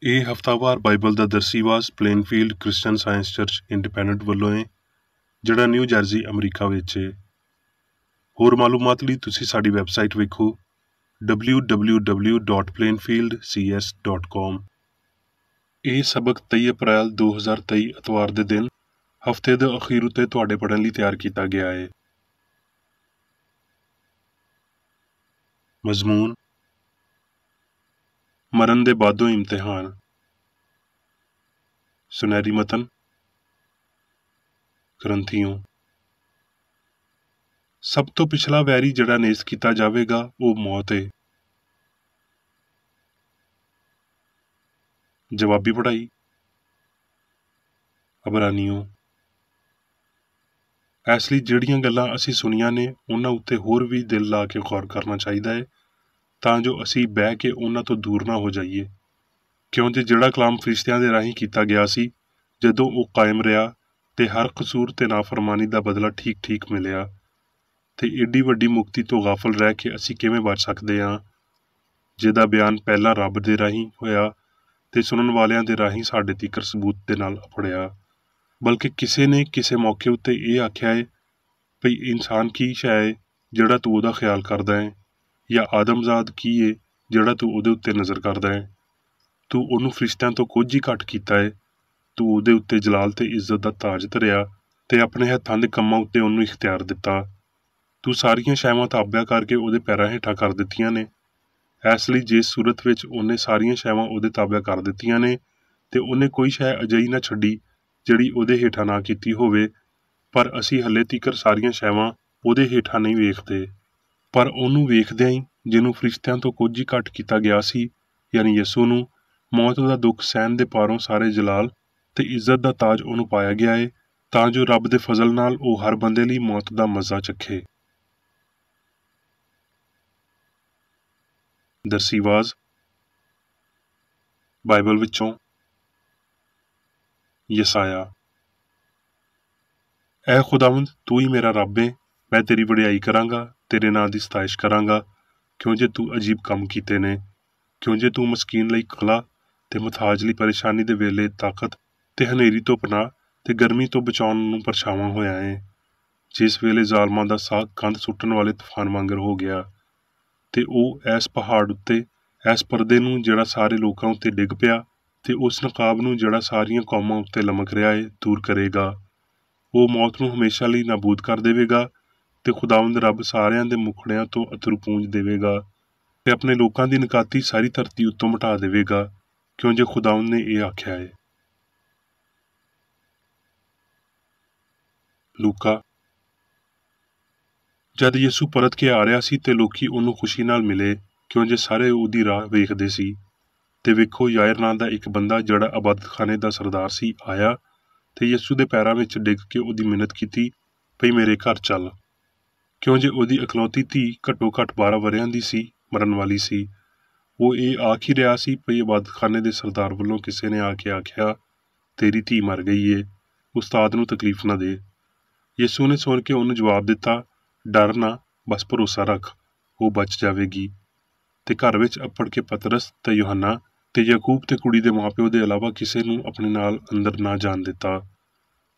ਇਹ ਹਫ਼ਤਾਵਾਰ ਬਾਈਬਲ ਦਾ ਦਰਸੀਵਾਸ Plainfield Christian Science church independent ਵੱਲੋਂ ਹੈ, ਜਿਹੜਾ ਨਿਊ ਜਰਸੀ ਅਮਰੀਕਾ ਵਿੱਚ ਹੈ। ਹੋਰ ਮਾਲੂਮਾਤ ਲਈ ਤੁਸੀਂ ਸਾਡੀ ਵੈਬਸਾਈਟ ਵੇਖੋ www.plainfieldcs.com। ਇਹ ਸਬਕ 23 ਅਪ੍ਰੈਲ 2023 ਐਤਵਾਰ ਦੇ ਦਿਨ ਹਫ਼ਤੇ ਦੇ ਅਖੀਰ ਉੱਤੇ ਤੁਹਾਡੇ ਪੜ੍ਹਨ ਲਈ ਤਿਆਰ ਕੀਤਾ ਗਿਆ ਹੈ। ਮਜ਼ਮੂਨ: ਮਰਨ ਦੇ ਬਾਅਦੋਂ ਇਮਤਿਹਾਨ। ਸੁਨਹਿਰੀ ਮਤਨ: ਗ੍ਰੰਥੀਓ। ਸਭ ਤੋਂ ਪਿਛਲਾ ਵੈਰੀ ਜਿਹੜਾ ਨੇਸ ਕੀਤਾ ਜਾਵੇਗਾ ਉਹ ਮੌਤ ਹੈ। ਜਵਾਬੀ ਪੜ੍ਹਾਈ। ਅਬਰਾਨੀਓ। ਇਸ ਲਈ ਜਿਹੜੀਆਂ ਗੱਲਾਂ ਅਸੀਂ ਸੁਣੀਆਂ ਨੇ ਉਹਨਾਂ ਉੱਤੇ ਹੋਰ ਵੀ ਦਿਲ ਲਾ ਕੇ ਗੌਰ ਕਰਨਾ ਚਾਹੀਦਾ ਹੈ, ਤਾਂ ਜੋ ਅਸੀਂ ਬਹਿ ਕੇ ਉਹਨਾਂ ਤੋਂ ਦੂਰ ਨਾ ਹੋ ਜਾਈਏ, ਕਿਉਂਕਿ ਜਿਹੜਾ ਕਲਾਮ ਫਰਿਸ਼ਤਿਆਂ ਦੇ ਰਾਹੀਂ ਕੀਤਾ ਗਿਆ ਸੀ, ਜਦੋਂ ਉਹ ਕਾਇਮ ਰਿਹਾ ਤੇ ਹਰ ਕਸੂਰ ਤੇ ਨਾਫਰਮਾਨੀ ਦਾ ਬਦਲਾ ਠੀਕ ਠੀਕ ਮਿਲਿਆ, ਤੇ ਏਡੀ ਵੱਡੀ ਮੁਕਤੀ ਤੋਂ ਗਾਫਲ ਰਹਿ ਕੇ ਅਸੀਂ ਕਿਵੇਂ ਬਚ ਸਕਦੇ ਹਾਂ, ਜਿਹਦਾ ਬਿਆਨ ਪਹਿਲਾਂ ਰੱਬ ਦੇ ਰਾਹੀਂ ਹੋਇਆ ਤੇ ਸੁਣਨ ਵਾਲਿਆਂ ਦੇ ਰਾਹੀਂ ਸਾਡੇ ਤੀਕਰ ਸਬੂਤ ਦੇ ਨਾਲ ਅਪੜਿਆ। ਬਲਕਿ ਕਿਸੇ ਨੇ ਕਿਸੇ ਮੌਕੇ ਉੱਤੇ ਇਹ ਆਖਿਆ ਹੈ ਭਈ ਇਨਸਾਨ ਕੀ ਸ਼ੈ ਹੈ ਜਿਹੜਾ ਤੂੰ ਉਹਦਾ ਖਿਆਲ ਕਰਦਾ ਹੈ, ਜਾਂ ਆਦਮਜ਼ਾਦ ਕੀ ਹੈ ਜਿਹੜਾ ਤੂੰ ਉਹਦੇ ਉੱਤੇ ਨਜ਼ਰ ਕਰਦਾ ਹੈ। ਤੂੰ ਉਹਨੂੰ ਫਰਿਸ਼ਤਿਆਂ ਤੋਂ ਕੁਝ ਹੀ ਘੱਟ ਕੀਤਾ ਹੈ। ਤੂੰ ਉਹਦੇ ਉੱਤੇ ਜਲਾਲ ਤੇ ਇੱਜ਼ਤ ਦਾ ਤਾਜ ਧਰਿਆ ਤੇ ਆਪਣੇ ਹੱਥਾਂ ਦੇ ਕੰਮਾਂ ਉੱਤੇ ਉਹਨੂੰ ਇਖਤਿਆਰ ਦਿੱਤਾ। ਤੂੰ ਸਾਰੀਆਂ ਸ਼ੈਵਾਂ ਤਾਬਿਆ ਕਰਕੇ ਉਹਦੇ ਪੈਰਾਂ ਹੇਠਾਂ ਕਰ ਦਿੱਤੀਆਂ ਨੇ। ਇਸ ਲਈ ਜਿਸ ਸੂਰਤ ਵਿੱਚ ਉਹਨੇ ਸਾਰੀਆਂ ਸ਼ੈਵਾਂ ਉਹਦੇ ਤਾਬਿਆ ਕਰ ਦਿੱਤੀਆਂ ਨੇ ਤੇ ਉਹਨੇ ਕੋਈ ਸ਼ੈ ਅਜਿਹੀ ਨਾ ਛੱਡੀ ਜਿਹੜੀ ਉਹਦੇ ਹੇਠਾਂ ਨਾ ਕੀਤੀ ਹੋਵੇ, ਪਰ ਅਸੀਂ ਹਲੇ ਤੀਕਰ ਸਾਰੀਆਂ ਸ਼ੈਵਾਂ ਉਹਦੇ ਹੇਠਾਂ ਨਹੀਂ ਵੇਖਦੇ, ਪਰ ਉਹਨੂੰ ਵੇਖਦਿਆਂ ਹੀ ਜਿਹਨੂੰ ਫਰਿਸ਼ਤਿਆਂ ਤੋਂ ਕੁਝ ਹੀ ਘੱਟ ਕੀਤਾ ਗਿਆ ਸੀ, ਯਾਨੀ ਯਿਸੂ ਨੂੰ, ਮੌਤ ਦਾ ਦੁੱਖ ਸਹਿਣ ਦੇ ਪਾਰੋਂ ਸਾਰੇ ਜਲਾਲ ਤੇ ਇੱਜ਼ਤ ਦਾ ਤਾਜ ਉਹਨੂੰ ਪਾਇਆ ਗਿਆ ਹੈ, ਤਾਂ ਜੋ ਰੱਬ ਦੇ ਫਜ਼ਲ ਨਾਲ ਉਹ ਹਰ ਬੰਦੇ ਲਈ ਮੌਤ ਦਾ ਮਜ਼ਾ ਚੱਖੇ। ਦਰਸੀਵਾਜ਼ ਬਾਈਬਲ ਵਿੱਚੋਂ ਯਸਾਇਆ। ਐ ਖੁਦਾਵੰਦ, ਤੂੰ ਹੀ ਮੇਰਾ ਰੱਬ ਏ। ਮੈਂ ਤੇਰੀ ਵਡਿਆਈ ਕਰਾਂਗਾ, ਤੇਰੇ ਨਾਂ ਦੀ ਸਤਾਇਸ਼ ਕਰਾਂਗਾ, ਕਿਉਂ ਜੇ ਤੂੰ ਅਜੀਬ ਕੰਮ ਕੀਤੇ ਨੇ, ਕਿਉਂ ਜੇ ਤੂੰ ਮਸਕੀਨ ਲਈ ਕਲਾ ਤੇ ਮੁਥਾਜ ਲਈ ਪਰੇਸ਼ਾਨੀ ਦੇ ਵੇਲੇ ਤਾਕਤ ਤੇ ਹਨੇਰੀ ਤੋਂ ਪਨਾਹ ਤੇ ਗਰਮੀ ਤੋਂ ਬਚਾਉਣ ਨੂੰ ਪਰਛਾਵਾਂ ਹੋਇਆ ਏ। ਜਿਸ ਵੇਲੇ ਜ਼ਾਲਮਾਂ ਦਾ ਸਾਹ ਕੰਧ ਸੁੱਟਣ ਵਾਲੇ ਤੂਫਾਨ ਵਾਂਗਰ ਹੋ ਗਿਆ, ਤੇ ਉਹ ਐਸ ਪਹਾੜ ਉੱਤੇ, ਐਸ ਪਰਦੇ ਨੂੰ ਜਿਹੜਾ ਸਾਰੇ ਲੋਕਾਂ ਉੱਤੇ ਡਿੱਗ ਪਿਆ, ਤੇ ਉਸ ਨਕਾਬ ਨੂੰ ਜਿਹੜਾ ਸਾਰੀਆਂ ਕੌਮਾਂ ਉੱਤੇ ਲਮਕ ਰਿਹਾ ਏ, ਦੂਰ ਕਰੇਗਾ। ਉਹ ਮੌਤ ਨੂੰ ਹਮੇਸ਼ਾ ਲਈ ਨਾਬੂਦ ਕਰ ਦੇਵੇਗਾ, ਤੇ ਖੁਦਾਵੰਦ ਰੱਬ ਸਾਰਿਆਂ ਦੇ ਮੁਖੜਿਆਂ ਤੋਂ ਅਥਰੂ ਪੂੰਝ ਦੇਵੇਗਾ, ਤੇ ਆਪਣੇ ਲੋਕਾਂ ਦੀ ਨਕਾਤੀ ਸਾਰੀ ਧਰਤੀ ਉੱਤੋਂ ਮਿਟਾ ਦੇਵੇਗਾ, ਕਿਉਂ ਜੇ ਖੁਦਾਵੰਦ ਨੇ ਇਹ ਆਖਿਆ ਹੈ। ਲੂਕਾ। ਜਦ ਯਿਸੂ ਪਰਤ ਕੇ ਆ ਰਿਹਾ ਸੀ ਤੇ ਲੋਕੀ ਉਹਨੂੰ ਖੁਸ਼ੀ ਨਾਲ ਮਿਲੇ, ਕਿਉਂ ਜੇ ਸਾਰੇ ਉਹਦੀ ਰਾਹ ਵੇਖਦੇ ਸੀ, ਤੇ ਵੇਖੋ ਯਾਇਰ ਨਾਂ ਦਾ ਇੱਕ ਬੰਦਾ ਜਿਹੜਾ ਇਬਾਦਤਖਾਨੇ ਦਾ ਸਰਦਾਰ ਸੀ ਆਇਆ ਤੇ ਯਿਸੂ ਦੇ ਪੈਰਾਂ ਵਿੱਚ ਡਿੱਗ ਕੇ ਉਹਦੀ ਮਿੰਨਤ ਕੀਤੀ ਭਈ ਮੇਰੇ ਘਰ ਚੱਲ, ਕਿਉਂ ਜੇ ਉਹਦੀ ਇਕਲੌਤੀ ਧੀ ਘੱਟੋ ਘੱਟ 12 ਵਰ੍ਹਿਆਂ ਦੀ ਸੀ, ਮਰਨ ਵਾਲੀ ਸੀ। ਉਹ ਇਹ ਆਖ ਹੀ ਰਿਹਾ ਸੀ ਭਈ ਇਬਾਦਤਖਾਨੇ ਦੇ ਸਰਦਾਰ ਵੱਲੋਂ ਕਿਸੇ ਨੇ ਆ ਕੇ ਆਖਿਆ ਤੇਰੀ ਧੀ ਮਰ ਗਈ ਏ, ਉਸਤਾਦ ਨੂੰ ਤਕਲੀਫ ਨਾ ਦੇ। ਯਿਸੂ ਨੇ ਸੁਣ ਕੇ ਉਹਨੂੰ ਜਵਾਬ ਦਿੱਤਾ, ਡਰ ਨਾ, ਬਸ ਭਰੋਸਾ ਰੱਖ, ਉਹ ਬਚ ਜਾਵੇਗੀ। ਤੇ ਘਰ ਵਿੱਚ ਅੱਪੜ ਕੇ ਪਤਰਸ ਤੇ ਯੂਹੰਨਾ ਤੇ ਯਾਕੂਬ ਤੇ ਕੁੜੀ ਦੇ ਮਾਪਿਓ ਦੇ ਇਲਾਵਾ ਕਿਸੇ ਨੂੰ ਆਪਣੇ ਨਾਲ ਅੰਦਰ ਨਾ ਜਾਣ ਦਿੱਤਾ,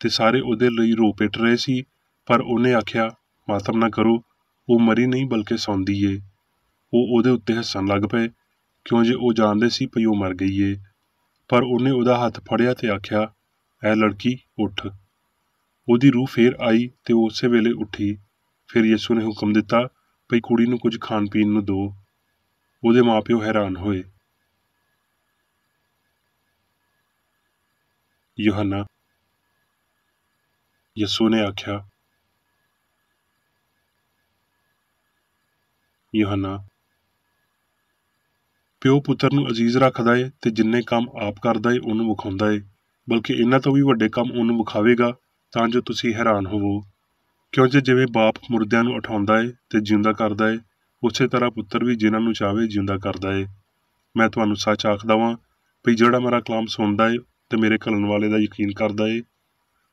ਤੇ ਸਾਰੇ ਉਹਦੇ ਲਈ ਰੋ ਪਿੱਟ ਰਹੇ ਸੀ। ਪਰ ਉਹਨੇ ਆਖਿਆ, ਮਾਤਮ ਨਾ ਕਰੋ, ਉਹ ਮਰੀ ਨਹੀਂ ਬਲਕਿ ਸੌਂਦੀ ਏ। ਉਹ ਉਹਦੇ ਉੱਤੇ ਹੱਸਣ ਲੱਗ ਪਏ, ਕਿਉਂ ਜੇ ਉਹ ਜਾਣਦੇ ਸੀ ਭਈ ਉਹ ਮਰ ਗਈ ਏ। ਪਰ ਉਹਨੇ ਉਹਦਾ ਹੱਥ ਫੜਿਆ ਤੇ ਆਖਿਆ, ਐ ਲੜਕੀ ਉੱਠ। ਉਹਦੀ ਰੂਹ ਫੇਰ ਆਈ ਤੇ ਉਹ ਉਸੇ ਵੇਲੇ ਉੱਠੀ। ਫਿਰ ਯਿਸੂ ਨੇ ਹੁਕਮ ਦਿੱਤਾ ਭਈ ਕੁੜੀ ਨੂੰ ਕੁਝ ਖਾਣ ਪੀਣ ਨੂੰ ਦਿਓ। ਉਹਦੇ ਮਾਪਿਓ ਹੈਰਾਨ ਹੋਏ। ਯੂਹੰਨਾ। ਯਿਸੂ ਨੇ ਆਖਿਆ, ਯੂਹੰਨਾ, ਪਿਓ ਪੁੱਤਰ ਨੂੰ ਅਜ਼ੀਜ਼ ਰੱਖਦਾ ਏ ਤੇ ਜਿੰਨੇ ਕੰਮ ਆਪ ਕਰਦਾ ਏ ਉਹਨੂੰ ਵਿਖਾਉਂਦਾ ਏ, ਬਲਕਿ ਇਹਨਾਂ ਤੋਂ ਵੀ ਵੱਡੇ ਕੰਮ ਉਹਨੂੰ ਵਿਖਾਵੇਗਾ, ਤਾਂ ਜੋ ਤੁਸੀਂ ਹੈਰਾਨ ਹੋਵੋ। ਕਿਉਂਕਿ ਜਿਵੇਂ ਬਾਪ ਮੁਰਦਿਆਂ ਨੂੰ ਉਠਾਉਂਦਾ ਏ ਤੇ ਜਿਉਂਦਾ ਕਰਦਾ ਏ, ਉਸੇ ਤਰ੍ਹਾਂ ਪੁੱਤਰ ਵੀ ਜਿਨ੍ਹਾਂ ਨੂੰ ਚਾਹਵੇ ਜਿਉਂਦਾ ਕਰਦਾ ਏ। ਮੈਂ ਤੁਹਾਨੂੰ ਸੱਚ ਆਖਦਾ ਵਾਂ ਭਈ ਜਿਹੜਾ ਮੇਰਾ ਕਲਾਮ ਸੁਣਦਾ ਏ ਤੇ ਮੇਰੇ ਘੱਲਣ ਵਾਲੇ ਦਾ ਯਕੀਨ ਕਰਦਾ ਏ,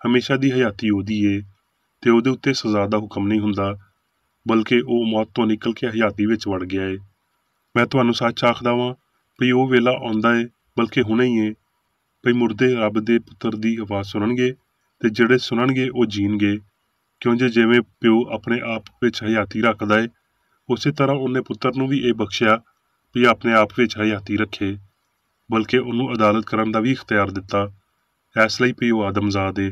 ਹਮੇਸ਼ਾ ਦੀ ਹਯਾਤੀ ਉਹਦੀ ਏ, ਤੇ ਉਹਦੇ ਉੱਤੇ ਸਜ਼ਾ ਦਾ ਹੁਕਮ ਨਹੀਂ ਹੁੰਦਾ, ਬਲਕਿ ਉਹ ਮੌਤ ਤੋਂ ਨਿਕਲ ਕੇ ਹਯਾਤੀ ਵਿੱਚ ਵੜ ਗਿਆ ਏ। ਮੈਂ ਤੁਹਾਨੂੰ ਸੱਚ ਆਖਦਾ ਵਾਂ ਭਈ ਉਹ ਵੇਲਾ ਆਉਂਦਾ ਏ ਬਲਕਿ ਹੁਣੇ ਹੀ ਭਈ ਮੁਰਦੇ ਰੱਬ ਦੇ ਪੁੱਤਰ ਦੀ ਆਵਾਜ਼ ਸੁਣਨਗੇ ਤੇ ਜਿਹੜੇ ਸੁਣਨਗੇ ਉਹ ਜੀਣਗੇ। ਕਿਉਂ ਜਿਵੇਂ ਪਿਓ ਆਪਣੇ ਆਪ ਵਿੱਚ ਹਯਾਤੀ ਰੱਖਦਾ ਏ, ਉਸੇ ਤਰ੍ਹਾਂ ਉਹਨੇ ਪੁੱਤਰ ਨੂੰ ਵੀ ਇਹ ਬਖਸ਼ਿਆ ਵੀ ਆਪਣੇ ਆਪ ਵਿੱਚ ਹਯਾਤੀ ਰੱਖੇ, ਬਲਕਿ ਉਹਨੂੰ ਅਦਾਲਤ ਕਰਨ ਦਾ ਵੀ ਇਖਤਿਆਰ ਦਿੱਤਾ, ਇਸ ਲਈ ਭਈ ਉਹ ਆਦਮਜ਼ਾਦ ਏ।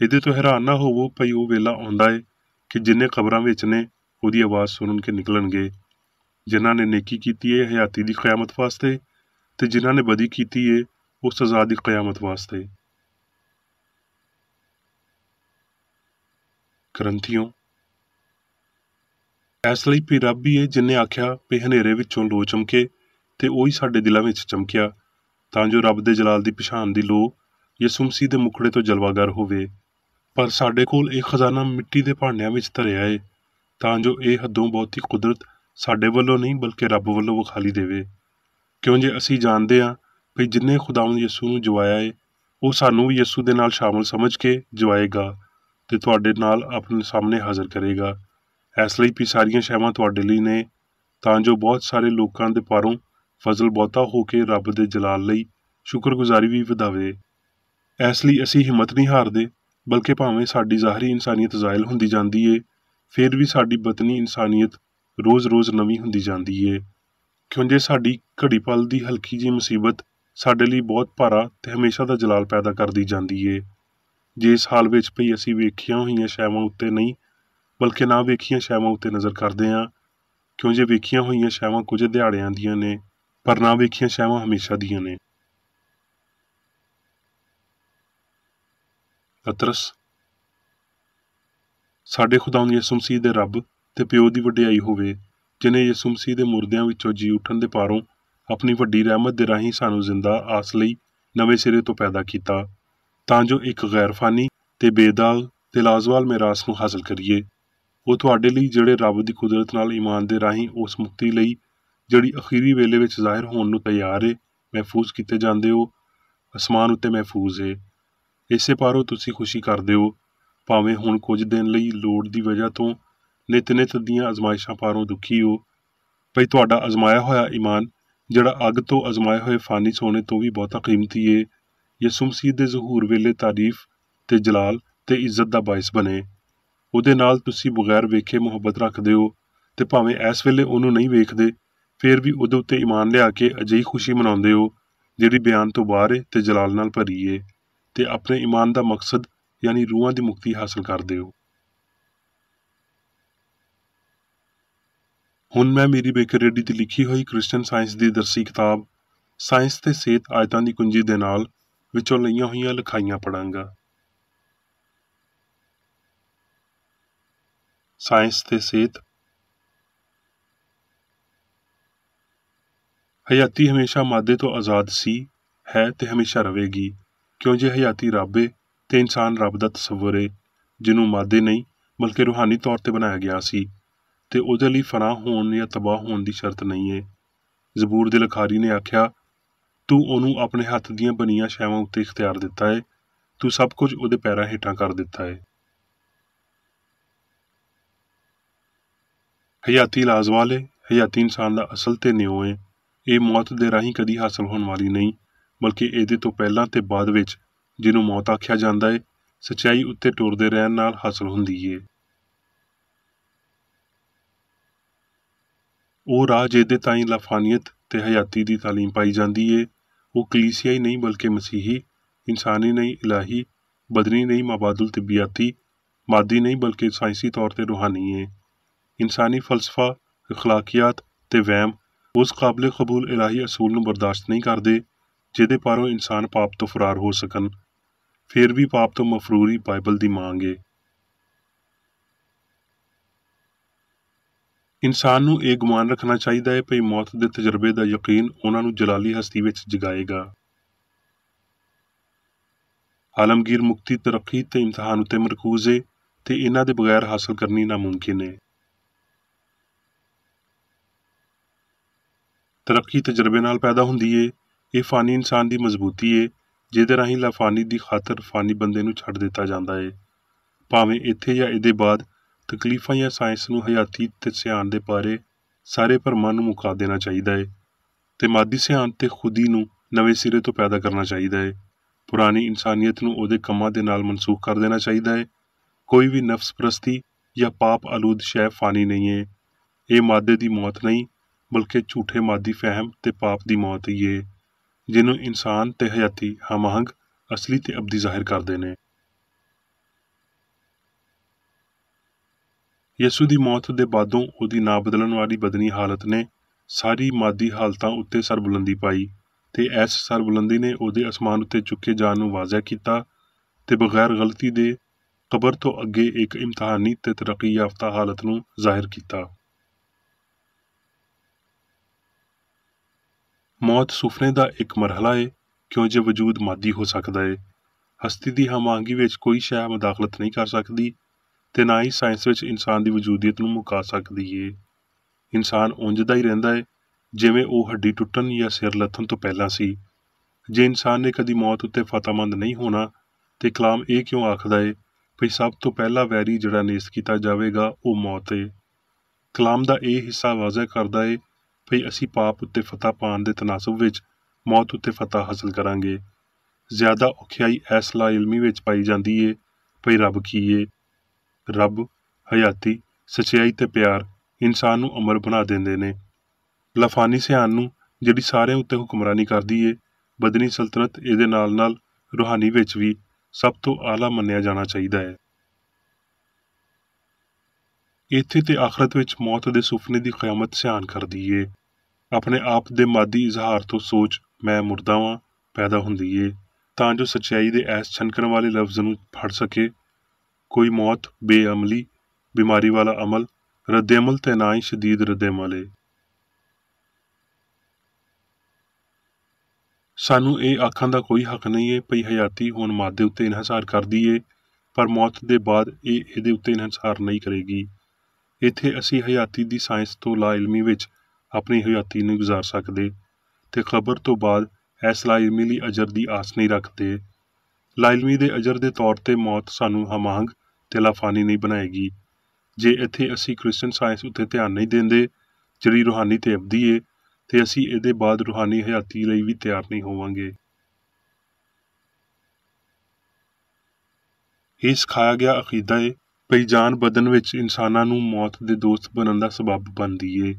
ਇਹਦੇ ਤੋਂ ਹੈਰਾਨ ਨਾ ਹੋਵੋ ਭਈ ਉਹ ਵੇਲਾ ਆਉਂਦਾ ਏ ਕਿ ਜਿੰਨੇ ਕਬਰਾਂ ਵਿੱਚ ਨੇ ਉਹਦੀ ਆਵਾਜ਼ ਸੁਣ ਕੇ ਨਿਕਲਣਗੇ। ਜਿਨ੍ਹਾਂ ਨੇ ਨੇਕੀ ਕੀਤੀ ਏ ਹਯਾਤੀ ਦੀ ਕਿਆਮਤ ਵਾਸਤੇ, ਤੇ ਜਿਨ੍ਹਾਂ ਨੇ ਬਦੀ ਕੀਤੀ ਏ ਉਹ ਸਜ਼ਾ ਦੀ ਕਿਆਮਤ ਵਾਸਤੇ। ਗ੍ਰੰਥੀਓ, ਇਸ ਲਈ ਵੀ ਰੱਬ ਹੀ ਏ ਜਿਨੇ ਆਖਿਆ ਵੀ ਹਨੇਰੇ ਵਿੱਚੋਂ ਲੋ ਚਮਕੇ, ਤੇ ਉਹੀ ਸਾਡੇ ਦਿਲਾਂ ਵਿੱਚ ਚਮਕਿਆ, ਤਾਂ ਜੋ ਰੱਬ ਦੇ ਜਲਾਲ ਦੀ ਪਛਾਣ ਦੀ ਲੋ ਯਿਸੂ ਮਸੀਹ ਦੇ ਮੁਖੜੇ ਤੋਂ ਜਲਵਾਗਰ ਹੋਵੇ। ਪਰ ਸਾਡੇ ਕੋਲ ਇਹ ਖਜ਼ਾਨਾ ਮਿੱਟੀ ਦੇ ਭਾਂਡਿਆਂ ਵਿੱਚ ਧਰਿਆ ਏ, ਤਾਂ ਜੋ ਇਹ ਹੱਦੋਂ ਬਹੁਤੀ ਕੁਦਰਤ ਸਾਡੇ ਵੱਲੋਂ ਨਹੀਂ ਬਲਕਿ ਰੱਬ ਵੱਲੋਂ ਵਿਖਾਲੀ ਦੇਵੇ। ਕਿਉਂ ਜੇ ਅਸੀਂ ਜਾਣਦੇ ਹਾਂ ਵੀ ਜਿੰਨੇ ਖੁਦਾਵੰਦ ਯਿਸੂ ਨੂੰ ਜਵਾਇਆ ਏ, ਉਹ ਸਾਨੂੰ ਵੀ ਯਿਸੂ ਦੇ ਨਾਲ ਸ਼ਾਮਲ ਸਮਝ ਕੇ ਜਵਾਏਗਾ ਤੇ ਤੁਹਾਡੇ ਨਾਲ ਆਪਣੇ ਸਾਹਮਣੇ ਹਾਜ਼ਰ ਕਰੇਗਾ। ਇਸ ਲਈ ਵੀ ਸਾਰੀਆਂ ਸ਼ੈਵਾਂ ਤੁਹਾਡੇ ਲਈ ਨੇ, ਤਾਂ ਜੋ ਬਹੁਤ ਸਾਰੇ ਲੋਕਾਂ ਦੇ ਪਾਰੋਂ ਫਜ਼ਲ ਬਹੁਤਾ ਹੋ ਕੇ ਰੱਬ ਦੇ ਜਲਾਲ ਲਈ ਸ਼ੁਕਰਗੁਜ਼ਾਰੀ ਵੀ ਵਧਾਵੇ। ਇਸ ਲਈ ਅਸੀਂ ਹਿੰਮਤ ਨਹੀਂ ਹਾਰਦੇ, ਬਲਕਿ ਭਾਵੇਂ ਸਾਡੀ ਜ਼ਾਹਰੀ ਇਨਸਾਨੀਅਤ ਜ਼ਾਇਲ ਹੁੰਦੀ ਜਾਂਦੀ ਏ, ਫਿਰ ਵੀ ਸਾਡੀ ਬਤਨੀ ਇਨਸਾਨੀਅਤ ਰੋਜ਼-ਰੋਜ਼ ਨਵੀਂ ਹੁੰਦੀ ਜਾਂਦੀ ਏ। ਕਿਉਂ ਜੇ ਸਾਡੀ ਘੜੀ ਪਲ ਦੀ ਹਲਕੀ ਜਿਹੀ ਮੁਸੀਬਤ ਸਾਡੇ ਲਈ ਬਹੁਤ ਭਾਰਾ ਤੇ ਹਮੇਸ਼ਾ ਦਾ ਜਲਾਲ ਪੈਦਾ ਕਰਦੀ ਜਾਂਦੀ ਏ। ਜੇ ਇਸ ਹਾਲ ਵਿੱਚ ਭਈ ਅਸੀਂ ਵੇਖੀਆਂ ਹੋਈਆਂ ਸ਼ੈਵਾਂ ਉੱਤੇ ਨਹੀਂ ਬਲਕਿ ਨਾ ਵੇਖੀਆਂ ਸ਼ੈਵਾਂ ਉੱਤੇ ਨਜ਼ਰ ਕਰਦੇ ਹਾਂ, ਕਿਉਂ ਜੇ ਵੇਖੀਆਂ ਹੋਈਆਂ ਸ਼ੈਵਾਂ ਕੁਝ ਦਿਹਾੜਿਆਂ ਦੀਆਂ ਨੇ, ਪਰ ਨਾ ਵੇਖੀਆਂ ਸ਼ੈਵਾਂ ਹਮੇਸ਼ਾ ਦੀਆਂ ਨੇ। ਪਤਰਸ, ਸਾਡੇ ਖੁਦਾਵੰਦ ਯਿਸੂ ਮਸੀਹ ਦੇ ਰੱਬ ਤੇ ਪਿਓ ਦੀ ਵਡਿਆਈ ਹੋਵੇ, ਜਿਨੇ ਯਿਸੂ ਮਸੀਹ ਦੇ ਮੁਰਦਿਆਂ ਵਿੱਚੋਂ ਜੀ ਉੱਠਣ ਦੇ ਪਾਰੋਂ ਆਪਣੀ ਵੱਡੀ ਰਹਿਮਤ ਦੇ ਰਾਹੀਂ ਸਾਨੂੰ ਜ਼ਿੰਦਾ ਆਸ ਲਈ ਨਵੇਂ ਸਿਰੇ ਤੋਂ ਪੈਦਾ ਕੀਤਾ, ਤਾਂ ਜੋ ਇੱਕ ਗੈਰਫਾਨੀ ਤੇ ਬੇਦਾਗ ਤੇ ਲਾਜ਼ਵਾਲ ਮਿਰਾਸ ਨੂੰ ਹਾਸਲ ਕਰੀਏ। ਉਹ ਤੁਹਾਡੇ ਲਈ ਜਿਹੜੇ ਰੱਬ ਦੀ ਕੁਦਰਤ ਨਾਲ ਈਮਾਨ ਦੇ ਰਾਹੀਂ ਉਸ ਮੁਕਤੀ ਲਈ ਜਿਹੜੀ ਅਖੀਰੀ ਵੇਲੇ ਵਿੱਚ ਜ਼ਾਹਿਰ ਹੋਣ ਨੂੰ ਤਿਆਰ ਏ ਮਹਿਫੂਜ਼ ਕੀਤੇ ਜਾਂਦੇ ਹੋ, ਅਸਮਾਨ ਉੱਤੇ ਮਹਿਫੂਜ਼ ਏ। ਇਸੇ ਪਾਰੋਂ ਤੁਸੀਂ ਖੁਸ਼ੀ ਕਰਦੇ ਹੋ, ਭਾਵੇਂ ਹੁਣ ਕੁਝ ਦਿਨ ਲਈ ਲੋੜ ਦੀ ਵਜ੍ਹਾ ਤੋਂ ਨਿਤ ਦੀਆਂ ਅਜ਼ਮਾਇਸ਼ਾਂ ਪਾਰੋਂ ਦੁਖੀ ਹੋ, ਭਈ ਤੁਹਾਡਾ ਅਜ਼ਮਾਇਆ ਹੋਇਆ ਈਮਾਨ, ਜਿਹੜਾ ਅੱਗ ਤੋਂ ਅਜ਼ਮਾਏ ਹੋਏ ਫਾਨੀ ਸੋਨੇ ਤੋਂ ਵੀ ਬਹੁਤਾ ਕੀਮਤੀ ਏ, ਯਿਸੂ ਮਸੀਹ ਦੇ ਜ਼ਹੂਰ ਵੇਲੇ ਤਾਰੀਫ ਤੇ ਜਲਾਲ ਤੇ ਇੱਜ਼ਤ ਦਾ ਬਾਇਸ ਬਣੇ। ਉਹਦੇ ਨਾਲ ਤੁਸੀਂ ਬਗੈਰ ਵੇਖੇ ਮੁਹੱਬਤ ਰੱਖਦੇ ਹੋ, ਤੇ ਭਾਵੇਂ ਇਸ ਵੇਲੇ ਉਹਨੂੰ ਨਹੀਂ ਵੇਖਦੇ, ਫਿਰ ਵੀ ਉਹਦੇ ਉੱਤੇ ਈਮਾਨ ਲਿਆ ਕੇ ਅਜਿਹੀ ਖੁਸ਼ੀ ਮਨਾਉਂਦੇ ਹੋ ਜਿਹੜੀ ਬਿਆਨ ਤੋਂ ਬਾਹਰ ਏ ਤੇ ਜਲਾਲ ਨਾਲ ਭਰੀ ਏ, ਤੇ ਆਪਣੇ ਈਮਾਨ ਦਾ ਮਕਸਦ ਯਾਨੀ ਰੂਹਾਂ ਦੀ ਮੁਕਤੀ ਹਾਸਲ ਕਰਦੇ ਹੋ। ਹੁਣ ਮੈਂ ਮੇਰੀ ਬੇਕਰ ਰੇਡੀ ਤੇ ਲਿਖੀ ਹੋਈ ਕ੍ਰਿਸਚਨ ਸਾਇੰਸ ਦੀ ਦਰਸੀ ਕਿਤਾਬ ਸਾਇੰਸ ਤੇ ਸਿਹਤ ਆਇਤਾਂ ਦੀ ਕੁੰਜੀ ਦੇ ਨਾਲ ਵਿੱਚੋਂ ਲਈਆਂ ਹੋਈਆਂ ਲਿਖਾਈਆਂ ਪੜਾਂਗਾ। ਸਾਇੰਸ ਤੇ ਸਿਹਤ। ਹਯਾਤੀ ਹਮੇਸ਼ਾ ਮਾਦੇ ਤੋਂ ਆਜ਼ਾਦ ਸੀ, ਹੈ ਤੇ ਹਮੇਸ਼ਾ ਰਵੇਗੀ, ਕਿਉਂ ਜੇ ਹਯਾਤੀ ਰੱਬ ਏ ਤੇ ਇਨਸਾਨ ਰੱਬ ਦਾ ਤਸੱਵਰ ਏ, ਜਿਹਨੂੰ ਮਾਦੇ ਨਹੀਂ ਬਲਕਿ ਰੂਹਾਨੀ ਤੌਰ ਤੇ ਬਣਾਇਆ ਗਿਆ ਸੀ, ਤੇ ਉਹਦੇ ਲਈ ਫਨਾਹ ਹੋਣ ਜਾਂ ਤਬਾਹ ਹੋਣ ਦੀ ਸ਼ਰਤ ਨਹੀਂ ਏ। ਜ਼ਬੂਰ ਦੇ ਲਿਖਾਰੀ ਨੇ ਆਖਿਆ, ਤੂੰ ਉਹਨੂੰ ਆਪਣੇ ਹੱਥ ਦੀਆਂ ਬਣੀਆਂ ਸ਼ੈਵਾਂ ਉੱਤੇ ਇਖਤਿਆਰ ਦਿੱਤਾ ਏ, ਤੂੰ ਸਭ ਕੁਝ ਉਹਦੇ ਪੈਰਾਂ ਹੇਠਾਂ ਕਰ ਦਿੱਤਾ ਏ। ਹਯਾਤੀ ਲਾਜ਼ਵਾਲ ਏ, ਹਯਾਤੀ ਇਨਸਾਨ ਦਾ ਅਸਲ ਤੇ ਨਿਉ ਏ। ਇਹ ਮੌਤ ਦੇ ਰਾਹੀਂ ਕਦੀ ਹਾਸਲ ਹੋਣ ਵਾਲੀ ਨਹੀਂ, ਬਲਕਿ ਇਹਦੇ ਤੋਂ ਪਹਿਲਾਂ ਤੇ ਬਾਅਦ ਵਿੱਚ, ਜਿਹਨੂੰ ਮੌਤ ਆਖਿਆ ਜਾਂਦਾ ਏ, ਸੱਚਾਈ ਉੱਤੇ ਟੁਰਦੇ ਰਹਿਣ ਨਾਲ ਹਾਸਲ ਹੁੰਦੀ ਏ। ਉਹ ਰਾਹ ਜਿਹਦੇ ਤਾਈਂ ਲਾਫਾਨੀਅਤ ਤੇ ਹਯਾਤੀ ਦੀ ਤਾਲੀਮ ਪਾਈ ਜਾਂਦੀ ਏ, ਉਹ ਕਲੀਸਿਆਈ ਨਹੀਂ ਬਲਕਿ ਮਸੀਹੀ, ਇਨਸਾਨੀ ਨਹੀਂ ਇਲਾਹੀ, ਬਦਨੀ ਨਹੀਂ ਮਾਬਾਦੁਲ ਤਿੱਬਿਆਤੀ, ਮਾਦੀ ਨਹੀਂ ਬਲਕਿ ਸਾਇੰਸੀ ਤੌਰ ਤੇ ਰੂਹਾਨੀ ਏ। ਇਨਸਾਨੀ ਫਲਸਫਾ, ਅਖਲਾਕੀਆਤ ਤੇ ਵਹਿਮ ਉਸ ਕਾਬਲੇ ਕਬੂਲ ਇਲਾਹੀ ਅਸੂਲ ਨੂੰ ਬਰਦਾਸ਼ਤ ਨਹੀਂ ਕਰਦੇ ਜਿਹਦੇ ਪਾਰੋਂ ਇਨਸਾਨ ਪਾਪ ਤੋਂ ਫਰਾਰ ਹੋ ਸਕਣ। ਫਿਰ ਵੀ ਪਾਪ ਤੋਂ ਮਫਰੂਰੀ ਬਾਈਬਲ ਦੀ ਮੰਗ ਏ। ਇਨਸਾਨ ਨੂੰ ਇਹ ਗੁਮਾਨ ਰੱਖਣਾ ਚਾਹੀਦਾ ਹੈ ਭਈ ਮੌਤ ਦੇ ਤਜਰਬੇ ਦਾ ਯਕੀਨ ਉਹਨਾਂ ਨੂੰ ਜਲਾਲੀ ਹਸਤੀ ਵਿੱਚ ਜਗਾਏਗਾ। ਆਲਮਗੀਰ ਮੁਕਤੀ ਤਰੱਕੀ ਤੇ ਇਮਤਿਹਾਨ ਉੱਤੇ ਮਰਕੂਜ਼ ਏ, ਤੇ ਇਹਨਾਂ ਦੇ ਬਗੈਰ ਹਾਸਲ ਕਰਨੀ ਨਾਮੁਮਕਿਨ ਏ। ਤਰੱਕੀ ਤਜਰਬੇ ਨਾਲ ਪੈਦਾ ਹੁੰਦੀ ਏ। ਇਹ ਫਾਨੀ ਇਨਸਾਨ ਦੀ ਮਜ਼ਬੂਤੀ ਏ, ਜਿਹਦੇ ਰਾਹੀਂ ਲਾਫਾਨੀ ਦੀ ਖਾਤਰ ਫਾਨੀ ਬੰਦੇ ਨੂੰ ਛੱਡ ਦਿੱਤਾ ਜਾਂਦਾ ਏ। ਭਾਵੇਂ ਇੱਥੇ ਜਾਂ ਇਹਦੇ ਬਾਅਦ ਤਕਲੀਫਾਂ ਜਾਂ ਸਾਇੰਸ ਨੂੰ ਹਯਾਤੀ ਤੇ ਸਿਆਣ ਦੇ ਬਾਰੇ ਸਾਰੇ ਭਰਮਾਂ ਨੂੰ ਮੁਕਾ ਦੇਣਾ ਚਾਹੀਦਾ ਏ, ਤੇ ਮਾਦੀ ਸਿਆਣ ਤੇ ਖੁਦੀ ਨੂੰ ਨਵੇਂ ਸਿਰੇ ਤੋਂ ਪੈਦਾ ਕਰਨਾ ਚਾਹੀਦਾ ਹੈ। ਪੁਰਾਣੀ ਇਨਸਾਨੀਅਤ ਨੂੰ ਉਹਦੇ ਕੰਮਾਂ ਦੇ ਨਾਲ ਮਨਸੂਖ ਕਰ ਦੇਣਾ ਚਾਹੀਦਾ ਹੈ। ਕੋਈ ਵੀ ਨਫਸ ਪ੍ਰਸਤੀ ਜਾਂ ਪਾਪ ਆਲੂਦ ਸ਼ੈ ਫਾਨੀ ਨਹੀਂ ਹੈ। ਇਹ ਮਾਦੇ ਦੀ ਮੌਤ ਨਹੀਂ, ਬਲਕਿ ਝੂਠੇ ਮਾਦੀ ਫਹਿਮ ਤੇ ਪਾਪ ਦੀ ਮੌਤ ਹੀ ਹੈ, ਜਿਹਨੂੰ ਇਨਸਾਨ ਤੇ ਹਯਾਤੀ ਹਮਾਹੰਗ ਅਸਲੀ ਤੇ ਅਬਦੀ ਜ਼ਾਹਿਰ ਕਰਦੇ ਨੇ। ਯਿਸੂ ਦੀ ਮੌਤ ਦੇ ਬਾਦੋਂ ਉਹਦੀ ਨਾ ਬਦਲਣ ਵਾਲੀ ਬਦਨੀ ਹਾਲਤ ਨੇ ਸਾਰੀ ਮਾਦੀ ਹਾਲਤਾਂ ਉੱਤੇ ਸਰਬੁਲੰਦੀ ਪਾਈ, ਤੇ ਇਸ ਸਰਬੁਲੰਦੀ ਨੇ ਉਹਦੇ ਅਸਮਾਨ ਉੱਤੇ ਚੁੱਕੇ ਜਾਣ ਨੂੰ ਵਾਜ਼ਿਆ ਕੀਤਾ ਤੇ ਬਗੈਰ ਗਲਤੀ ਦੇ ਕਬਰ ਤੋਂ ਅੱਗੇ ਇੱਕ ਇਮਤਿਹਾਨੀ ਤੇ ਤਰੱਕੀ ਯਾਫਤਾ ਹਾਲਤ ਨੂੰ ਜ਼ਾਹਿਰ ਕੀਤਾ। ਮੌਤ ਸੁਪਨੇ ਦਾ ਇੱਕ ਮਰਹਲਾ ਹੈ, ਕਿਉਂ ਜੇ ਵਜੂਦ ਮਾਦੀ ਹੋ ਸਕਦਾ ਹੈ। ਹਸਤੀ ਦੀ ਹਮਾਂਗੀ ਵਿੱਚ ਕੋਈ ਸ਼ੈ ਮੁਦਾਖਲਤ ਨਹੀਂ ਕਰ ਸਕਦੀ ਤੇ ਨਾ ਹੀ ਸਾਇੰਸ ਵਿੱਚ ਇਨਸਾਨ ਦੀ ਵਜੂਦੀਅਤ ਨੂੰ ਮੁਕਾ ਸਕਦੀ ਏ। ਇਨਸਾਨ ਉਂਝ ਦਾ ਹੀ ਰਹਿੰਦਾ ਹੈ ਜਿਵੇਂ ਉਹ ਹੱਡੀ ਟੁੱਟਣ ਜਾਂ ਸਿਰ ਲੱਥਣ ਤੋਂ ਪਹਿਲਾਂ ਸੀ। ਜੇ ਇਨਸਾਨ ਨੇ ਕਦੀ ਮੌਤ ਉੱਤੇ ਫਤਿਹਮੰਦ ਨਹੀਂ ਹੋਣਾ ਤੇ ਕਲਾਮ ਇਹ ਕਿਉਂ ਆਖਦਾ ਏ ਭਈ ਸਭ ਤੋਂ ਪਹਿਲਾ ਵੈਰੀ ਜਿਹੜਾ ਨੇਸਤ ਕੀਤਾ ਜਾਵੇਗਾ ਉਹ ਮੌਤ ਏ। ਕਲਾਮ ਦਾ ਇਹ ਹਿੱਸਾ ਵਾਜ਼ਿਹ ਕਰਦਾ ਏ ਭਈ ਅਸੀਂ ਪਾਪ ਉੱਤੇ ਫਤਿਹ ਪਾਉਣ ਦੇ ਤਨਾਸਬ ਵਿੱਚ ਮੌਤ ਉੱਤੇ ਫਤਿਹ ਹਾਸਲ ਕਰਾਂਗੇ। ਜ਼ਿਆਦਾ ਔਖਿਆਈ ਇਸ ਲਾ ਇਲਮੀ ਵਿੱਚ ਪਾਈ ਜਾਂਦੀ ਏ ਭਈ ਰੱਬ ਕੀ ਏ। ਰੱਬ, ਹਯਾਤੀ, ਸੱਚਾਈ ਤੇ ਪਿਆਰ ਇਨਸਾਨ ਨੂੰ ਅਮਰ ਬਣਾ ਦਿੰਦੇ ਨੇ। ਲਾਫਾਨੀ ਸਿਆਣ ਨੂੰ ਜਿਹੜੀ ਸਾਰਿਆਂ ਉੱਤੇ ਹੁਕਮਰਾਨੀ ਕਰਦੀ ਏ, ਬਦਨੀ ਸਲਤਨਤ ਇਹਦੇ ਨਾਲ ਨਾਲ ਰੂਹਾਨੀ ਵਿੱਚ ਵੀ ਸਭ ਤੋਂ ਆਲਾ ਮੰਨਿਆ ਜਾਣਾ ਚਾਹੀਦਾ ਹੈ। ਇੱਥੇ ਤੇ ਆਖਰਤ ਵਿੱਚ ਮੌਤ ਦੇ ਸੁਪਨੇ ਦੀ ਕਿਆਮਤ ਸਿਆਣ ਕਰਦੀ ਏ। ਆਪਣੇ ਆਪ ਦੇ ਮਾਦੀ ਇਜ਼ਹਾਰ ਤੋਂ ਸੋਚ ਮੈਂ ਮੁਰਦਾ ਵਾਂ ਪੈਦਾ ਹੁੰਦੀ ਏ, ਤਾਂ ਜੋ ਸੱਚਾਈ ਦੇ ਐਸ ਛਨਕਣ ਵਾਲੇ ਲਫ਼ਜ਼ ਨੂੰ ਫੜ ਸਕੇ। ਕੋਈ ਮੌਤ, ਬੇਅਮਲੀ, ਬਿਮਾਰੀ ਵਾਲਾ ਅਮਲ, ਰੱਦ ਅਮਲ ਤੇ ਨਾ ਹੀ ਸ਼ਦੀਦ ਰੱਦ ਅਮਲ ਏ। ਸਾਨੂੰ ਇਹ ਆਖਣ ਦਾ ਕੋਈ ਹੱਕ ਨਹੀਂ ਏ ਭਈ ਹਯਾਤੀ ਹੁਣ ਮਾਦੇ ਉੱਤੇ ਇਨਹਿਸਾਰ ਕਰਦੀ ਏ, ਪਰ ਮੌਤ ਦੇ ਬਾਅਦ ਇਹ ਇਹਦੇ ਉੱਤੇ ਇਨਹਿਸਾਰ ਨਹੀਂ ਕਰੇਗੀ। ਇੱਥੇ ਅਸੀਂ ਹਯਾਤੀ ਦੀ ਸਾਇੰਸ ਤੋਂ ਲਾ ਇਲਮੀ ਵਿੱਚ ਆਪਣੀ ਹਯਾਤੀ ਨੂੰ ਗੁਜ਼ਾਰ ਸਕਦੇ ਤੇ ਖਬਰ ਤੋਂ ਬਾਅਦ ਇਸ ਲਾ ਇਲਮੀ ਲਈ ਅਜਰ ਦੀ ਆਸ ਨਹੀਂ ਰੱਖਦੇ। ਲਾ ਇਲਮੀ ਦੇ ਅਜਰ ਦੇ ਤੌਰ ਤੇ ਮੌਤ ਸਾਨੂੰ ਹਮਾਹੰਗ ਤੇ ਲਾਫਾਨੀ ਨਹੀਂ ਬਣਾਏਗੀ। ਜੇ ਇੱਥੇ ਅਸੀਂ ਕ੍ਰਿਸਚਨ ਸਾਇੰਸ ਉੱਤੇ ਧਿਆਨ ਨਹੀਂ ਦਿੰਦੇ ਜਿਹੜੀ ਰੂਹਾਨੀ ਤੇ ਅਬਦੀ ਏ, ਤੇ ਅਸੀਂ ਇਹਦੇ ਬਾਅਦ ਰੂਹਾਨੀ ਹਯਾਤੀ ਲਈ ਵੀ ਤਿਆਰ ਨਹੀਂ ਹੋਵਾਂਗੇ। ਇਹ ਸਿਖਾਇਆ ਗਿਆ ਅਕੀਦਾ ਏ ਭਈ ਜਾਨ ਬਦਨ ਵਿੱਚ ਇਨਸਾਨਾਂ ਨੂੰ ਮੌਤ ਦੇ ਦੋਸਤ ਬਣਨ ਦਾ ਸਬਬ ਬਣਦੀ ਏ,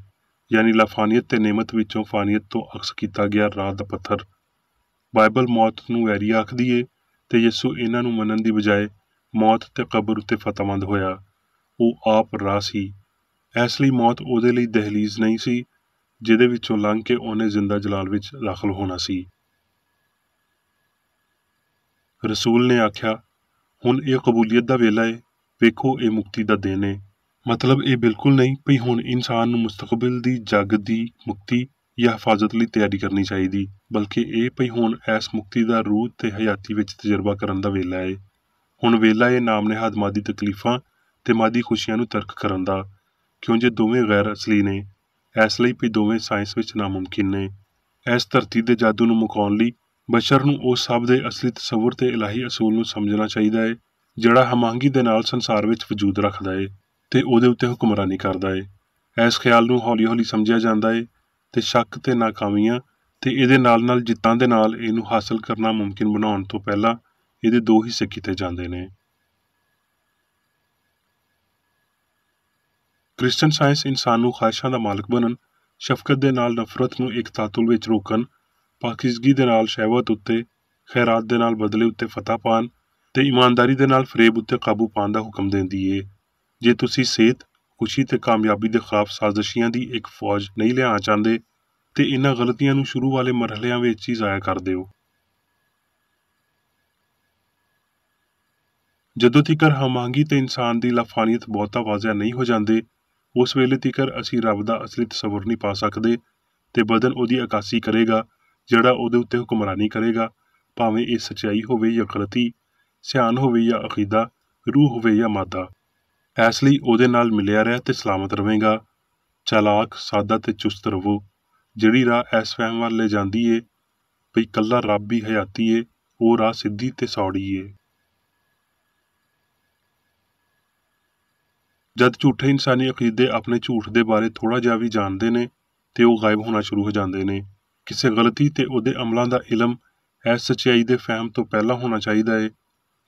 ਯਾਨੀ ਲਾਫਾਨੀਅਤ ਤੇ ਨੇਮਤ ਵਿੱਚੋਂ ਫਾਨੀਅਤ ਤੋਂ ਅਕਸ ਕੀਤਾ ਗਿਆ ਰਾਹ ਦਾ ਪੱਥਰ। ਬਾਈਬਲ ਮੌਤ ਨੂੰ ਵੈਰੀ ਆਖਦੀ ਏ ਤੇ ਯਿਸੂ ਇਹਨਾਂ ਨੂੰ ਮੰਨਣ ਦੀ ਬਜਾਏ ਮੌਤ ਤੇ ਕਬਰ ਉੱਤੇ ਫਤਿਹਮੰਦ ਹੋਇਆ। ਉਹ ਆਪ ਰਾਹ ਸੀ। ਇਸ ਲਈ ਮੌਤ ਉਹਦੇ ਲਈ ਦਹਲੀਜ਼ ਨਹੀਂ ਸੀ ਜਿਹਦੇ ਵਿੱਚੋਂ ਲੰਘ ਕੇ ਉਹਨੇ ਜ਼ਿੰਦਾ ਜਲਾਲ ਵਿੱਚ ਦਾਖਲ ਹੋਣਾ ਸੀ। ਰਸੂਲ ਨੇ ਆਖਿਆ, ਹੁਣ ਇਹ ਕਬੂਲੀਅਤ ਦਾ ਵੇਲਾ ਏ, ਵੇਖੋ ਇਹ ਮੁਕਤੀ ਦਾ ਦਿਨ ਏ। ਮਤਲਬ ਇਹ ਬਿਲਕੁਲ ਨਹੀਂ ਭਈ ਹੁਣ ਇਨਸਾਨ ਨੂੰ ਮੁਸਤਕਬਲ ਦੀ ਜੱਗ ਦੀ ਮੁਕਤੀ ਜਾਂ ਹਿਫਾਜ਼ਤ ਲਈ ਤਿਆਰੀ ਕਰਨੀ ਚਾਹੀਦੀ, ਬਲਕਿ ਇਹ ਭਈ ਹੁਣ ਇਸ ਮੁਕਤੀ ਦਾ ਰੂਹ ਤੇ ਹਯਾਤੀ ਵਿੱਚ ਤਜਰਬਾ ਕਰਨ ਦਾ ਵੇਲਾ ਏ। ਹੁਣ ਵੇਲਾ ਏ ਨਾਮ ਨਿਹਾਦ ਮਾਦੀ ਤਕਲੀਫਾਂ ਤੇ ਮਾਦੀ ਖੁਸ਼ੀਆਂ ਨੂੰ ਤਰਕ ਕਰਨ ਦਾ, ਕਿਉਂ ਜੇ ਦੋਵੇਂ ਗੈਰ ਅਸਲੀ ਨੇ, ਇਸ ਲਈ ਭਈ ਦੋਵੇਂ ਸਾਇੰਸ ਵਿੱਚ ਨਾਮੁਮਕਿਨ ਨੇ। ਇਸ ਧਰਤੀ ਦੇ ਜਾਦੂ ਨੂੰ ਮੁਕਾਉਣ ਲਈ ਬਸ਼ਰ ਨੂੰ ਉਸ ਸਭ ਦੇ ਅਸਲੀ ਤਸਵੁਰ ਤੇ ਇਲਾਹੀ ਅਸੂਲ ਨੂੰ ਸਮਝਣਾ ਚਾਹੀਦਾ ਏ ਜਿਹੜਾ ਹਮਾਂਗੀ ਦੇ ਨਾਲ ਸੰਸਾਰ ਵਿੱਚ ਵਜੂਦ ਰੱਖਦਾ ਏ ਤੇ ਉਹਦੇ ਉੱਤੇ ਹੁਕਮਰਾਨੀ ਕਰਦਾ ਏ। ਇਸ ਖਿਆਲ ਨੂੰ ਹੌਲੀ ਹੌਲੀ ਸਮਝਿਆ ਜਾਂਦਾ ਏ ਤੇ ਸ਼ੱਕ ਤੇ ਨਾਕਾਮੀਆਂ ਤੇ ਇਹਦੇ ਨਾਲ ਨਾਲ ਜਿੱਤਾਂ ਦੇ ਨਾਲ ਇਹਨੂੰ ਹਾਸਲ ਕਰਨਾ ਮੁਮਕਿਨ ਬਣਾਉਣ ਤੋਂ ਪਹਿਲਾਂ ਇਹਦੇ ਦੋ ਹਿੱਸੇ ਕੀਤੇ ਜਾਂਦੇ ਨੇ। ਕ੍ਰਿਸਚਨ ਸਾਇੰਸ ਇਨਸਾਨ ਨੂੰ ਖਾਹਿਸ਼ਾਂ ਦਾ ਮਾਲਕ ਬਣਨ, ਸ਼ਫਕਤ ਦੇ ਨਾਲ ਨਫ਼ਰਤ ਨੂੰ ਇੱਕ ਤਾਤੁਲ ਵਿੱਚ ਰੋਕਣ, ਪਾਕਿਜ਼ਗੀ ਦੇ ਨਾਲ ਸ਼ਹਿਵਤ ਉੱਤੇ, ਖੈਰਾਤ ਦੇ ਨਾਲ ਬਦਲੇ ਉੱਤੇ ਫਤਿਹ ਪਾਉਣ ਤੇ ਇਮਾਨਦਾਰੀ ਦੇ ਨਾਲ ਫਰੇਬ ਉੱਤੇ ਕਾਬੂ ਪਾਉਣ ਦਾ ਹੁਕਮ ਦਿੰਦੀ ਏ। ਜੇ ਤੁਸੀਂ ਸਿਹਤ, ਖੁਸ਼ੀ ਤੇ ਕਾਮਯਾਬੀ ਦੇ ਖਿਲਾਫ ਸਾਜ਼ਿਸ਼ੀਆਂ ਦੀ ਇੱਕ ਫੌਜ ਨਹੀਂ ਲਿਆਉਣਾ ਚਾਹੁੰਦੇ ਤੇ ਇਹਨਾਂ ਗਲਤੀਆਂ ਨੂੰ ਸ਼ੁਰੂ ਵਾਲੇ ਮਰਹਲਿਆਂ ਵਿੱਚ ਹੀ ਜ਼ਾਇਆ ਕਰ ਦਿਓ। ਜਦੋਂ ਤੀਕਰ ਹਮਾਂਗੀ ਤੇ ਇਨਸਾਨ ਦੀ ਲਾਫਾਨੀਅਤ ਬਹੁਤਾ ਵਾਜ਼ਿਆ ਨਹੀਂ ਹੋ ਜਾਂਦੇ, ਉਸ ਵੇਲੇ ਤੀਕਰ ਅਸੀਂ ਰੱਬ ਦਾ ਅਸਲੀ ਤਸਵੁਰ ਨਹੀਂ ਪਾ ਸਕਦੇ ਤੇ ਬਦਨ ਉਹਦੀ ਅਕਾਸੀ ਕਰੇਗਾ ਜਿਹੜਾ ਉਹਦੇ ਉੱਤੇ ਹੁਕਮਰਾਨੀ ਕਰੇਗਾ, ਭਾਵੇਂ ਇਹ ਸੱਚਾਈ ਹੋਵੇ ਜਾਂ ਗਲਤੀ, ਸਿਆਣ ਹੋਵੇ ਜਾਂ ਅਕੀਦਾ, ਰੂਹ ਹੋਵੇ ਜਾਂ ਮਾਦਾ। ਇਸ ਲਈ ਉਹਦੇ ਨਾਲ ਮਿਲਿਆ ਰਹਿ ਤੇ ਸਲਾਮਤ ਰਵੇਂਗਾ। ਚਾਲਾਕ, ਸਾਦਾ ਤੇ ਚੁਸਤ ਰਵੋ। ਜਿਹੜੀ ਰਾਹ ਇਸ ਫਹਿਮ ਵੱਲ ਲੈ ਜਾਂਦੀ ਏ ਭਈ ਕੱਲਾ ਰੱਬ ਹੀ ਹਯਾਤੀ ਏ, ਉਹ ਰਾਹ ਸਿੱਧੀ ਤੇ ਸੌੜੀ ਏ। ਜਦ ਝੂਠੇ ਇਨਸਾਨੀ ਅਕੀਦੇ ਆਪਣੇ ਝੂਠ ਦੇ ਬਾਰੇ ਥੋੜ੍ਹਾ ਜਿਹਾ ਵੀ ਜਾਣਦੇ ਨੇ ਤੇ ਉਹ ਗਾਇਬ ਹੋਣਾ ਸ਼ੁਰੂ ਹੋ ਜਾਂਦੇ ਨੇ। ਕਿਸੇ ਗਲਤੀ ਤੇ ਉਹਦੇ ਅਮਲਾਂ ਦਾ ਇਲਮ ਇਸ ਸੱਚਾਈ ਦੇ ਫਹਿਮ ਤੋਂ ਪਹਿਲਾਂ ਹੋਣਾ ਚਾਹੀਦਾ ਹੈ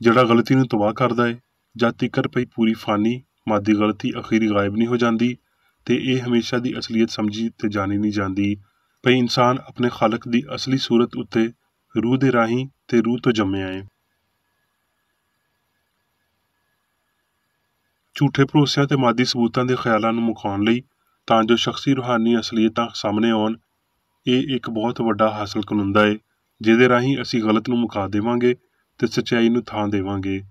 ਜਿਹੜਾ ਗਲਤੀ ਨੂੰ ਤਬਾਹ ਕਰਦਾ ਹੈ। ਜਦ ਤੀਕਰ ਪਈ ਪੂਰੀ ਫਾਨੀ ਮਾਦੀ ਗਲਤੀ ਅਖੀਰੀ ਗਾਇਬ ਨਹੀਂ ਹੋ ਜਾਂਦੀ ਤੇ ਇਹ ਹਮੇਸ਼ਾ ਦੀ ਅਸਲੀਅਤ ਸਮਝੀ ਤੇ ਜਾਣੀ ਨਹੀਂ ਜਾਂਦੀ ਭਈ ਇਨਸਾਨ ਆਪਣੇ ਖਾਲਕ ਦੀ ਅਸਲੀ ਸੂਰਤ ਉੱਤੇ ਰੂਹ ਦੇ ਰਾਹੀਂ ਤੇ ਰੂਹ ਤੋਂ ਜੰਮਿਆ ਹੈ। ਝੂਠੇ ਭਰੋਸਿਆਂ ਤੇ ਮਾਦੀ ਸਬੂਤਾਂ ਦੇ ਖਿਆਲਾਂ ਨੂੰ ਮੁਕਾਉਣ ਲਈ ਤਾਂ ਜੋ ਸ਼ਖਸੀ ਰੂਹਾਨੀ ਅਸਲੀਅਤਾਂ ਸਾਹਮਣੇ ਆਉਣ, ਇਹ ਇੱਕ ਬਹੁਤ ਵੱਡਾ ਹਾਸਲ ਕਨੁੰਦਾ ਹੈ ਜਿਹਦੇ ਰਾਹੀਂ ਅਸੀਂ ਗਲਤ ਨੂੰ ਮੁਕਾ ਦੇਵਾਂਗੇ ਤੇ ਸੱਚਾਈ ਨੂੰ ਥਾਂ ਦੇਵਾਂਗੇ।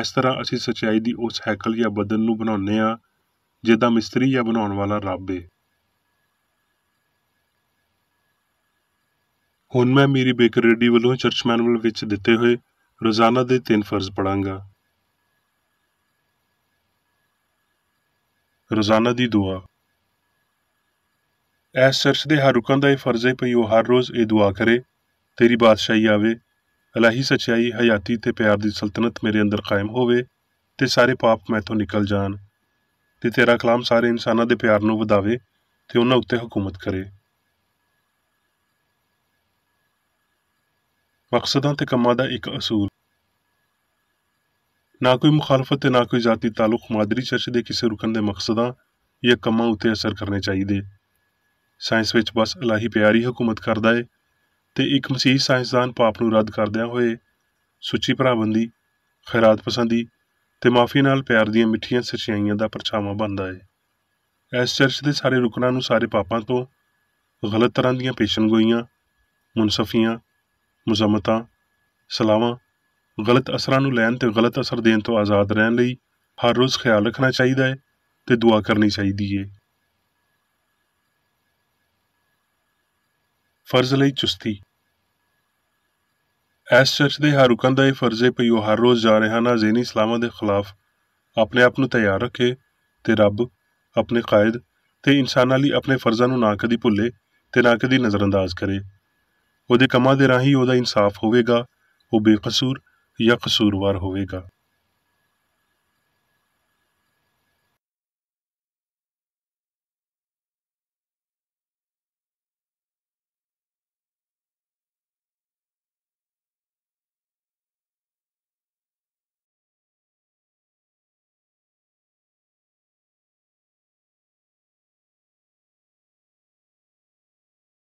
ਇਸ ਤਰ੍ਹਾਂ ਅਸੀਂ ਸੱਚਾਈ ਦੀ ਉਸ ਹੈਕਲ ਜਾਂ ਬਦਨ ਨੂੰ ਬਣਾਉਂਦੇ ਹਾਂ ਜਿਹਦਾ ਮਿਸਤਰੀ ਜਾਂ ਬਣਾਉਣ ਵਾਲਾ ਰੱਬ ਹੈ। ਹੁਣ ਮੈਂ ਮੇਰੀ ਬੇਕਰ ਰੇਡੀ ਵੱਲੋਂ ਚਰਚ ਮੈਨੂਅਲ ਵਿੱਚ ਦਿੱਤੇ ਹੋਏ ਰੋਜ਼ਾਨਾ ਦੇ 3 ਫਰਜ਼ ਪੜਾਂਗਾ। ਰੋਜ਼ਾਨਾ ਦੀ ਦੁਆ। ਇਸ ਚਰਚ ਦੇ ਹਰ ਰੁਕਨ ਦਾ ਇਹ ਫਰਜ਼ ਹੈ ਭਈ ਉਹ ਹਰ ਰੋਜ਼ ਇਹ ਦੁਆ ਕਰੇ, ਤੇਰੀ ਬਾਦਸ਼ਾਹੀ ਆਵੇ, ਇਲਾਹੀ ਸੱਚਾਈ, ਹਯਾਤੀ ਤੇ ਪਿਆਰ ਦੀ ਸਲਤਨਤ ਮੇਰੇ ਅੰਦਰ ਕਾਇਮ ਹੋਵੇ ਤੇ ਸਾਰੇ ਪਾਪ ਮੈਥੋਂ ਨਿਕਲ ਜਾਣ ਤੇ ਤੇਰਾ ਕਲਾਮ ਸਾਰੇ ਇਨਸਾਨਾਂ ਦੇ ਪਿਆਰ ਨੂੰ ਵਧਾਵੇ ਤੇ ਉਹਨਾਂ ਉੱਤੇ ਹਕੂਮਤ ਕਰੇ। ਮਕਸਦਾਂ ਤੇ ਕੰਮਾਂ ਦਾ ਇੱਕ ਅਸੂਲ। ਨਾ ਕੋਈ ਮੁਖਾਲਫਤ ਤੇ ਨਾ ਕੋਈ ਜ਼ਾਤੀ ਤਾਲੁਕ ਮਾਦਰੀ ਚਰਚ ਦੇ ਕਿਸੇ ਰੁਕਨ ਦੇ ਮਕਸਦਾਂ ਜਾਂ ਕੰਮਾਂ ਉੱਤੇ ਅਸਰ ਕਰਨੇ ਚਾਹੀਦੇ। ਸਾਇੰਸ ਵਿੱਚ ਬਸ ਇਲਾਹੀ ਪਿਆਰ ਹੀ ਹਕੂਮਤ ਕਰਦਾ ਹੈ ਤੇ ਇੱਕ ਮਸੀਹ ਸਾਇੰਸਦਾਨ ਪਾਪ ਨੂੰ ਰੱਦ ਕਰਦਿਆਂ ਹੋਏ ਸੁੱਚੀ ਭਰਾਬੰਦੀ, ਖੈਰਾਤ ਪਸੰਦੀ ਤੇ ਮਾਫੀ ਨਾਲ ਪਿਆਰ ਦੀਆਂ ਮਿੱਠੀਆਂ ਸੱਚਾਈਆਂ ਦਾ ਪਰਛਾਵਾਂ ਬਣਦਾ ਹੈ। ਇਸ ਚਰਚ ਦੇ ਸਾਰੇ ਰੁਕਨਾਂ ਨੂੰ ਸਾਰੇ ਪਾਪਾਂ ਤੋਂ, ਗਲਤ ਤਰ੍ਹਾਂ ਦੀਆਂ ਪੇਸ਼ਨਗੋਈਆਂ, ਮੁਨਸਫੀਆਂ, ਮੁਜ਼ੰਮਤਾਂ, ਸਲਾਵਾਂ, ਗਲਤ ਅਸਰਾਂ ਨੂੰ ਲੈਣ ਤੇ ਗਲਤ ਅਸਰ ਦੇਣ ਤੋਂ ਆਜ਼ਾਦ ਰਹਿਣ ਲਈ ਹਰ ਰੋਜ਼ ਖਿਆਲ ਰੱਖਣਾ ਚਾਹੀਦਾ ਹੈ ਤੇ ਦੁਆ ਕਰਨੀ ਚਾਹੀਦੀ ਹੈ। ਫਰਜ਼ ਲਈ ਚੁਸਤੀ। ਇਸ ਚਰਚ ਦੇ ਹਰ ਰੁਕਨ ਦਾ ਇਹ ਫਰਜ਼ ਹੈ ਭਈ ਉਹ ਹਰ ਰੋਜ਼ ਜਾਰਹਾਨਾ ਜ਼ਹਿਨੀ ਸਲਾਮਾਂ ਦੇ ਖਿਲਾਫ ਆਪਣੇ ਆਪ ਨੂੰ ਤਿਆਰ ਰੱਖੇ ਤੇ ਰੱਬ, ਆਪਣੇ ਕਾਇਦ ਤੇ ਇਨਸਾਨਾਂ ਲਈ ਆਪਣੇ ਫਰਜ਼ਾਂ ਨੂੰ ਨਾ ਕਦੀ ਭੁੱਲੇ ਤੇ ਨਾ ਕਦੀ ਨਜ਼ਰਅੰਦਾਜ਼ ਕਰੇ। ਉਹਦੇ ਕੰਮਾਂ ਦੇ ਰਾਹੀਂ ਉਹਦਾ ਇਨਸਾਫ ਹੋਵੇਗਾ, ਉਹ ਬੇਕਸੂਰ ਜਾਂ ਕਸੂਰਵਾਰ ਹੋਵੇਗਾ।